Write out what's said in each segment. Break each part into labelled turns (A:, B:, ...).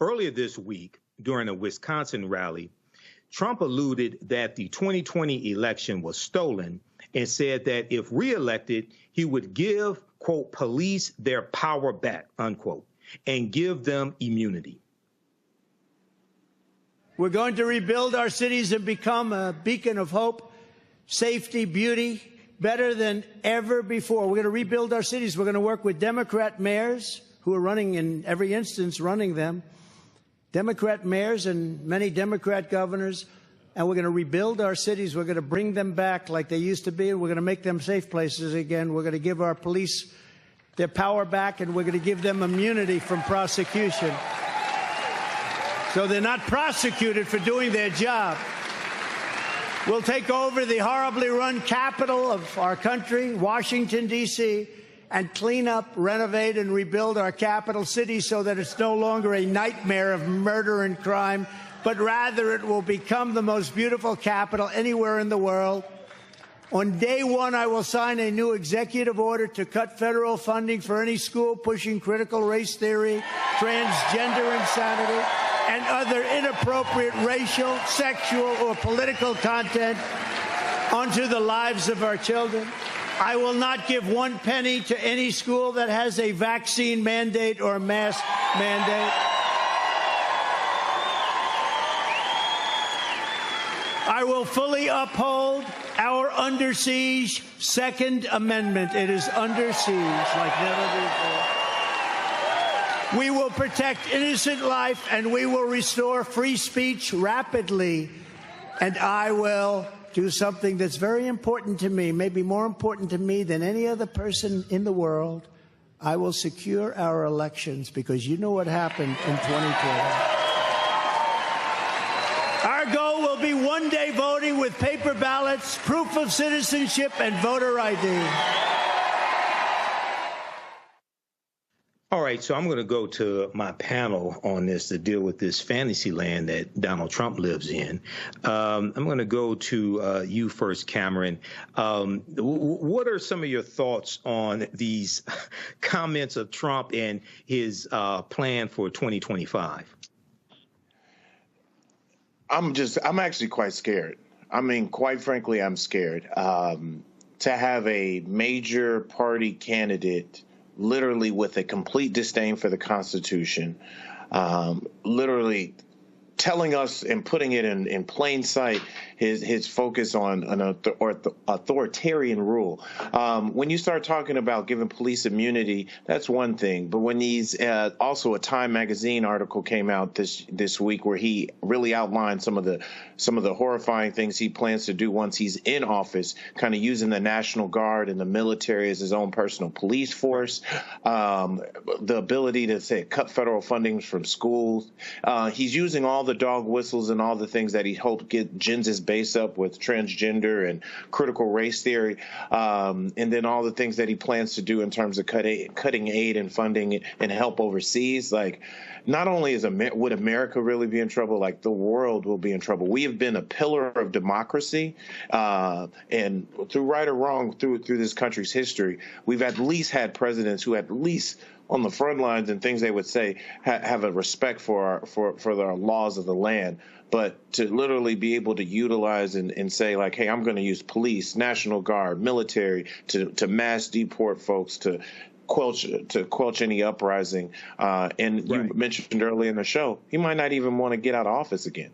A: earlier this week during a Wisconsin rally, Trump alluded that the 2020 election was stolen and said that if reelected, he would give, quote, police their power back, unquote, and give them immunity.
B: We're going to rebuild our cities and become a beacon of hope, safety, beauty, better than ever before. We're going to rebuild our cities. We're going to work with Democrat mayors who are running, in every instance, running them, Democrat mayors and many Democrat governors, and we're going to rebuild our cities. We're going to bring them back like they used to be, and we're going to make them safe places again. We're going to give our police their power back, and we're going to give them immunity from prosecution, so they're not prosecuted for doing their job. We'll take over the horribly run capital of our country, Washington, D.C., and clean up, renovate, and rebuild our capital city so that it's no longer a nightmare of murder and crime, but rather it will become the most beautiful capital anywhere in the world. On day one, I will sign a new executive order to cut federal funding for any school pushing critical race theory, transgender insanity, and other inappropriate racial, sexual, or political content onto the lives of our children. I will not give one penny to any school that has a vaccine mandate or mask mandate. I will fully uphold our under siege Second Amendment. It is under siege like never before. We will protect innocent life, and we will restore free speech rapidly. And I will do something that's very important to me, maybe more important to me than any other person in the world. I will secure our elections, because you know what happened in 2012. Our goal will be one-day voting with paper ballots, proof of citizenship, and voter ID.
A: All right, so I'm going to go to my panel on this to deal with this fantasy land that Donald Trump lives in. I'm going to go to you first, Cameron. What are some of your thoughts on these comments of Trump and his plan for 2025?
C: I'm actually quite scared. I mean, quite frankly, I'm scared. To have a major party candidate literally with a complete disdain for the Constitution, literally telling us and putting it in plain sight his focus on an authoritarian rule. When you start talking about giving police immunity, that's one thing. But when these also a Time magazine article came out this week where he really outlined some of the horrifying things he plans to do once he's in office, kind of using the National Guard and the military as his own personal police force, the ability to say cut federal funding from schools. He's using all the dog whistles and all the things that he hoped get Gins' base up with transgender and critical race theory, and then all the things that he plans to do in terms of cutting aid and funding and help overseas. Like, not only would America really be in trouble, like the world will be in trouble. We have been a pillar of democracy, and through right or wrong through this country's history, we've at least had presidents who at least on the front lines and things they would say have a respect for the laws of the land. But to literally be able to utilize and say, like, hey, I'm going to use police, National Guard, military to mass deport folks, to quench any uprising. And right. You mentioned earlier in the show, he might not even want to get out of office again.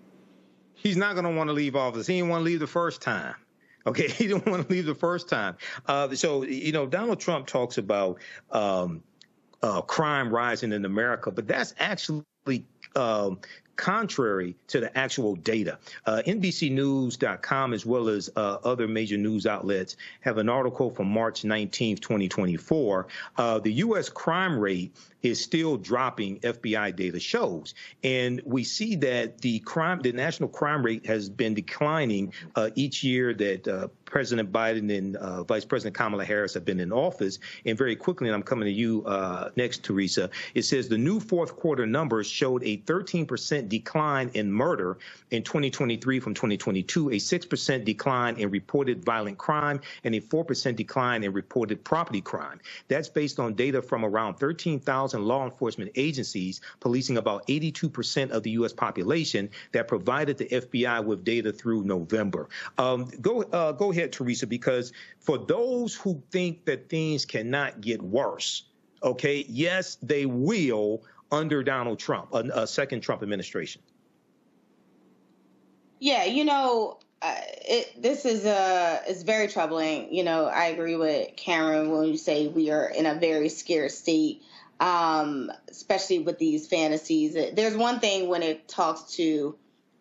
A: He's not going to want to leave office. He didn't want to leave the first time. Okay, he didn't want to leave the first time. So, Donald Trump talks about crime rising in America, but that's actually contrary to the actual data. NBCnews.com, as well as other major news outlets, have an article from March 19th, 2024. The U.S. crime rate is still dropping, FBI data shows. And we see that the national crime rate has been declining each year that President Biden and Vice President Kamala Harris have been in office. And very quickly, and I'm coming to you next, Teresa, it says the new fourth quarter numbers showed a 13% 6% decline in murder in 2023 from 2022, a 6% decline in reported violent crime, and a 4% decline in reported property crime. That's based on data from around 13,000 law enforcement agencies, policing about 82% of the U.S. population, that provided the FBI with data through November. Go ahead, Teresa, because for those who think that things cannot get worse, okay, yes, they will under Donald Trump, a second Trump administration.
D: Yeah, this is very troubling. I agree with Cameron when you say we are in a very scared state, especially with these fantasies. There's one thing when it talks to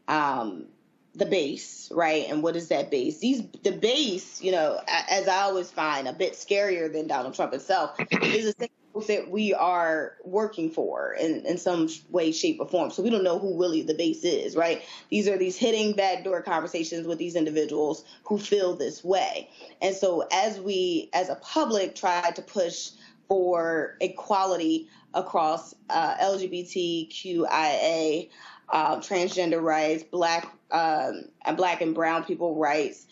D: the base, right? And what is that base? The base, as I always find, a bit scarier than Donald Trump itself, is the thing that we are working for in some way, shape, or form. So we don't know who really the base is, right? These are these hidden backdoor conversations with these individuals who feel this way. And so as we, as a public, try to push for equality across LGBTQIA, transgender rights, black and brown people rights,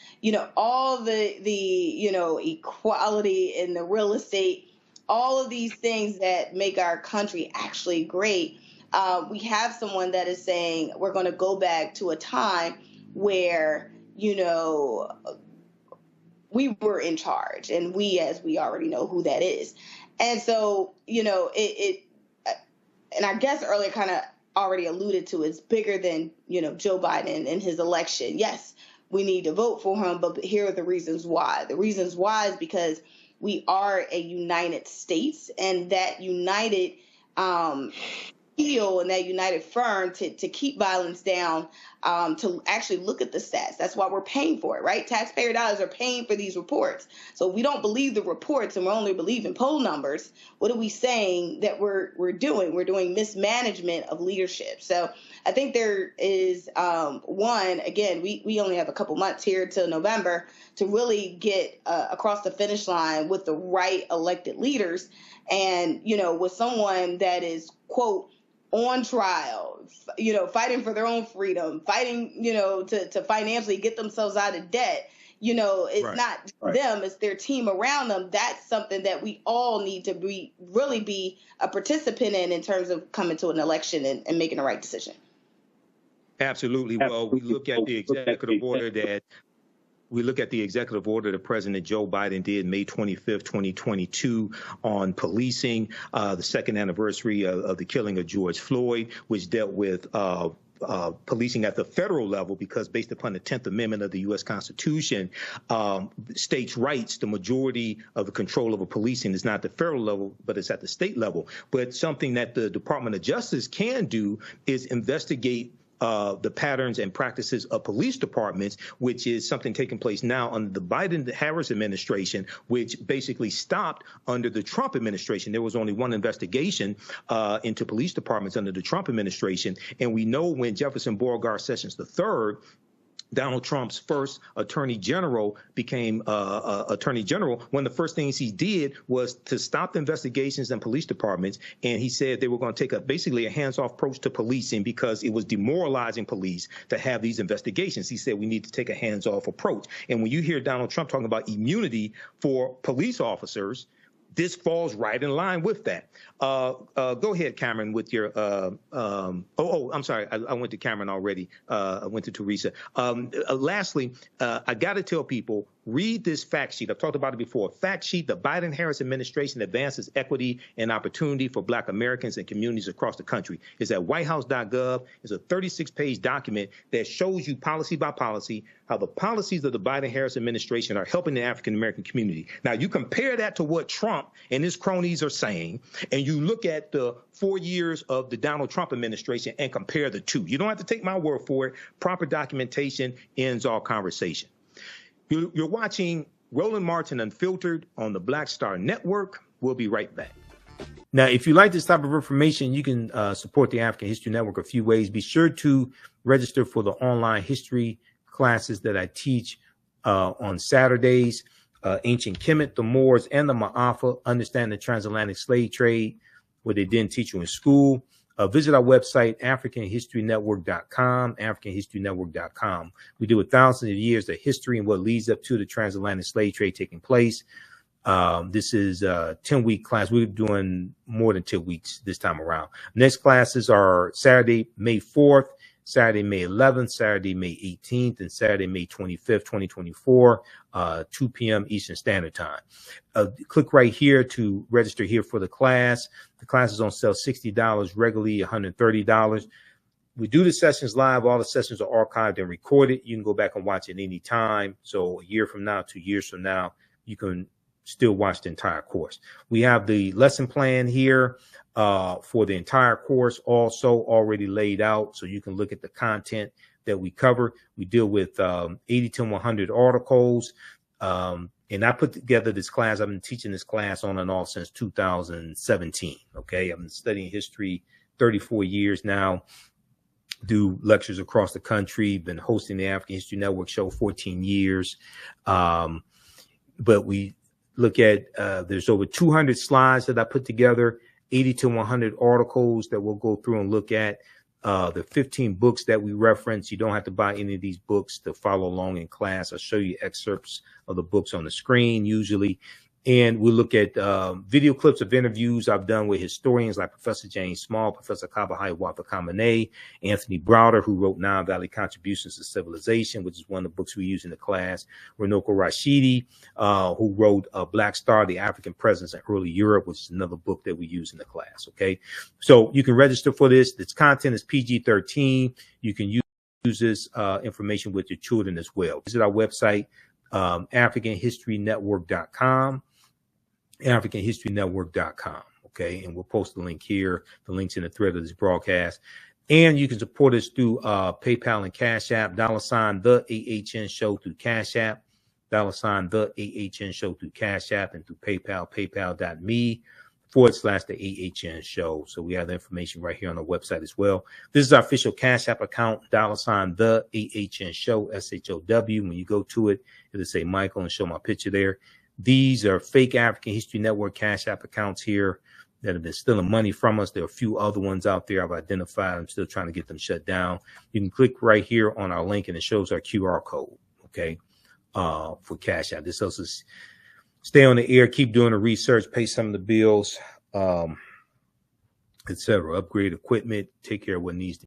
D: all the equality in the real estate, all of these things that make our country actually great. We have someone that is saying we're going to go back to a time where, we were in charge, and as we already know who that is. And so, and I guess earlier kind of already alluded to, it's bigger than, Joe Biden and his election. Yes, we need to vote for him, but here are the reasons why. The reasons why is because we are a united states, and that united feel and that united firm to keep violence down, to actually look at the stats. That's why we're paying for it, right? Taxpayer dollars are paying for these reports. So if we don't believe the reports and we only believe in poll numbers, what are we saying that we're doing? We're doing mismanagement of leadership. So I think there is one, again, we only have a couple months here till November to really get across the finish line with the right elected leaders, and, with someone that is, quote, on trial, fighting for their own freedom, fighting, to financially get themselves out of debt. It's right. Not them, it's their team around them. That's something that we all need to really be a participant in terms of coming to an election and making the right decision.
A: Absolutely. Well, we look at the executive order that President Joe Biden did May 25th, 2022 on policing, the second anniversary of the killing of George Floyd, which dealt with policing at the federal level, because based upon the 10th Amendment of the U.S. Constitution, states' rights, the majority of the control over policing is not at the federal level, but it's at the state level. But something that the Department of Justice can do is investigate the patterns and practices of police departments, which is something taking place now under the Biden-Harris administration, which basically stopped under the Trump administration. There was only one investigation into police departments under the Trump administration. And we know when Jefferson Beauregard Sessions III, Donald Trump's first attorney general, became attorney general, one of the first things he did was to stop the investigations in police departments. And he said they were going to take basically a hands-off approach to policing because it was demoralizing police to have these investigations. He said we need to take a hands-off approach. And when you hear Donald Trump talking about immunity for police officers, this falls right in line with that. Go ahead, Cameron, with your I'm sorry. I went to Cameron already. I went to Teresa. Lastly, I got to tell people, read this fact sheet. I've talked about it before. Fact sheet: the Biden-Harris administration advances equity and opportunity for Black Americans and communities across the country. It's at whitehouse.gov. It's a 36-page document that shows you policy by policy how the policies of the Biden-Harris administration are helping the African-American community. Now, you compare that to what Trump and his cronies are saying, and you look at the 4 years of the Donald Trump administration and compare the two. You don't have to take my word for it. Proper documentation ends all conversation. You're watching Roland Martin Unfiltered on the Black Star Network. We'll be right back. Now, if you like this type of information, you can support the African History Network a few ways. Be sure to register for the online history classes that I teach on Saturdays. Ancient Kemet, the Moors, and the Ma'afa, understand the transatlantic slave trade, what they didn't teach you in school. Visit our website, AfricanHistoryNetwork.com, AfricanHistoryNetwork.com. We deal with thousands of years of history and what leads up to the transatlantic slave trade taking place. This is a 10-week class. We're doing more than 2 weeks this time around. Next classes are Saturday, May 4th, Saturday, May 11th, Saturday, May 18th, and Saturday, May 25th, 2024, 2 p.m. Eastern Standard Time. Click right here to register here for the class. The class is on sale $60, regularly $130. We do the sessions live. All the sessions are archived and recorded. You can go back and watch it any time. So a year from now, 2 years from now, you can still watch the entire course. We have the lesson plan here for the entire course also already laid out, so you can look at the content that we cover. We deal with 80 to 100 articles. And I put together this class. I've been teaching this class on and off since 2017. Okay. I've been studying history 34 years now, do lectures across the country, been hosting the African History Network show 14 years. But we look at, there's over 200 slides that I put together, 80 to 100 articles that we'll go through and look at. The 15 books that we reference. You don't have to buy any of these books to follow along in class. I'll show you excerpts of the books on the screen usually. And we'll look at video clips of interviews I've done with historians like Professor James Small, Professor Kabahai Wapakamane, Anthony Browder, who wrote Nile Valley Contributions to Civilization, which is one of the books we use in the class, Runoko Rashidi, who wrote Black Star, The African Presence in Early Europe, which is another book that we use in the class, okay? So you can register for this. This content is PG-13. You can use this information with your children as well. Visit our website, AfricanHistoryNetwork.com. AfricanHistoryNetwork.com. Okay. And we'll post the link here. The link's in the thread of this broadcast. And you can support us through PayPal and Cash App, $ the AHN show through Cash App, $ the AHN show through Cash App, and through PayPal, paypal.me /the AHN show. So we have the information right here on the website as well. This is our official Cash App account, $ the AHN show, SHOW. When you go to it, it'll say Michael and show my picture there. These are fake African History Network Cash App accounts here that have been stealing money from us. There are a few other ones out there I've identified. I'm still trying to get them shut down. You can click right here on our link and it shows our QR code, okay, for Cash App. This helps us stay on the air, keep doing the research, pay some of the bills, etc. Upgrade equipment, take care of what needs to